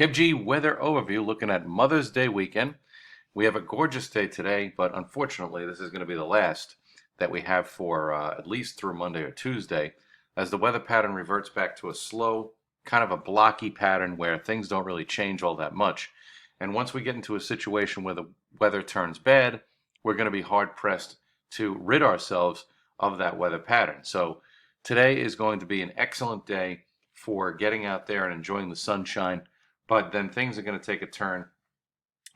G weather overview looking at Mother's Day weekend. We have a gorgeous day today, but unfortunately, this is going to be the last that we have for at least through Monday or Tuesday, as the weather pattern reverts back to a slow, kind of a blocky pattern where things don't really change all that much. And once we get into a situation where the weather turns bad, we're going to be hard pressed to rid ourselves of that weather pattern. So today is going to be an excellent day for getting out there and enjoying the sunshine. But then things are going to take a turn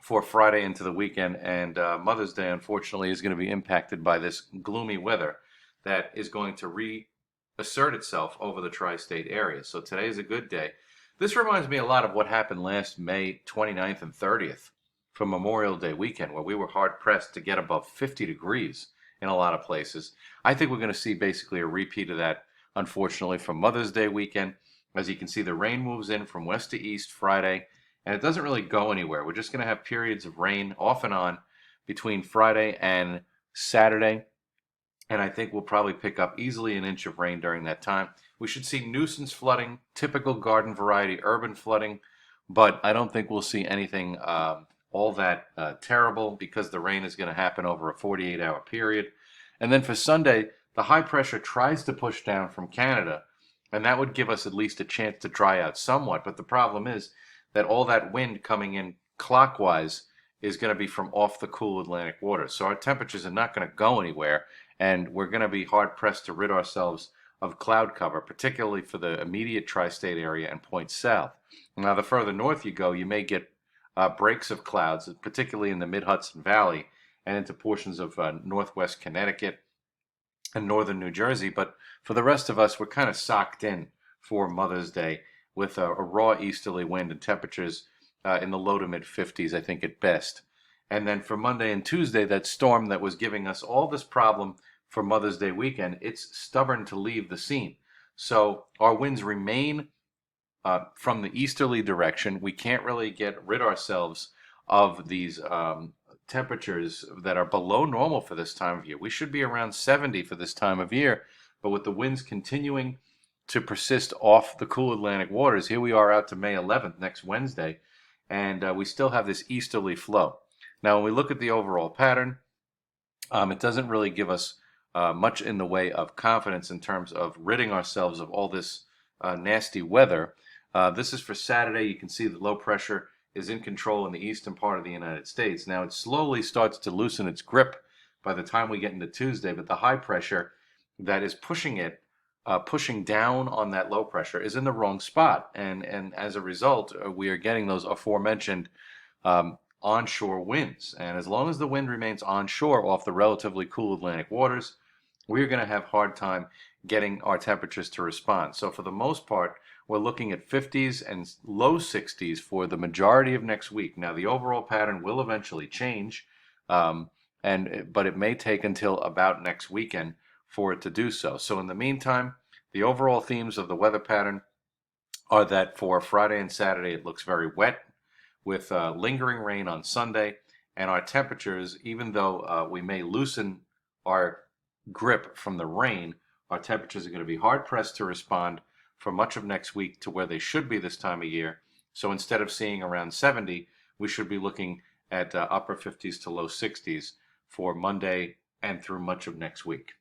for Friday into the weekend, and Mother's Day, unfortunately, is going to be impacted by this gloomy weather that is going to reassert itself over the tri-state area. So today is a good day. This reminds me a lot of what happened last May 29th and 30th for Memorial Day weekend, where we were hard pressed to get above 50 degrees in a lot of places. I think we're going to see basically a repeat of that, unfortunately, for Mother's Day weekend. As you can see, the rain moves in from west to east Friday, and it doesn't really go anywhere. We're just going to have periods of rain off and on between Friday and Saturday, and I think we'll probably pick up easily an inch of rain during that time. We should see nuisance flooding, typical garden variety urban flooding, but I don't think we'll see anything all that terrible because the rain is going to happen over a 48-hour period. And then for Sunday, the high pressure tries to push down from Canada, and that would give us at least a chance to dry out somewhat. But the problem is that all that wind coming in clockwise is going to be from off the cool Atlantic waters. So our temperatures are not going to go anywhere, and we're going to be hard pressed to rid ourselves of cloud cover, particularly for the immediate tri-state area and points south. Now, the further north you go, you may get breaks of clouds, particularly in the mid-Hudson Valley and into portions of northwest Connecticut and northern New Jersey. But for the rest of us, we're kind of socked in for Mother's Day with a raw easterly wind and temperatures in the low to mid 50s, I think, at best. And then for Monday and Tuesday, that storm that was giving us all this problem for Mother's Day weekend, it's stubborn to leave the scene. So our winds remain from the easterly direction. We can't really get rid ourselves of these temperatures that are below normal for this time of year. We should be around 70 for this time of year, but with the winds continuing to persist off the cool Atlantic waters, here we are out to May 11th, next Wednesday, and we still have this easterly flow. Now, when we look at the overall pattern, it doesn't really give us much in the way of confidence in terms of ridding ourselves of all this nasty weather. This is for Saturday. You can see the low pressure is in control in the eastern part of the United States. Now, it slowly starts to loosen its grip by the time we get into Tuesday, but the high pressure that is pushing it, pushing down on that low pressure, is in the wrong spot. And as a result, we are getting those aforementioned onshore winds. And as long as the wind remains onshore off the relatively cool Atlantic waters, we're going to have a hard time getting our temperatures to respond. So for the most part, we're looking at 50s and low 60s for the majority of next week. Now, the overall pattern will eventually change, but it may take until about next weekend for it to do so. So in the meantime, the overall themes of the weather pattern are that for Friday and Saturday, it looks very wet with lingering rain on Sunday, and our temperatures, even though we may loosen our grip from the rain, our temperatures are going to be hard pressed to respond for much of next week to where they should be this time of year. So instead of seeing around 70, we should be looking at upper 50s to low 60s for Monday and through much of next week.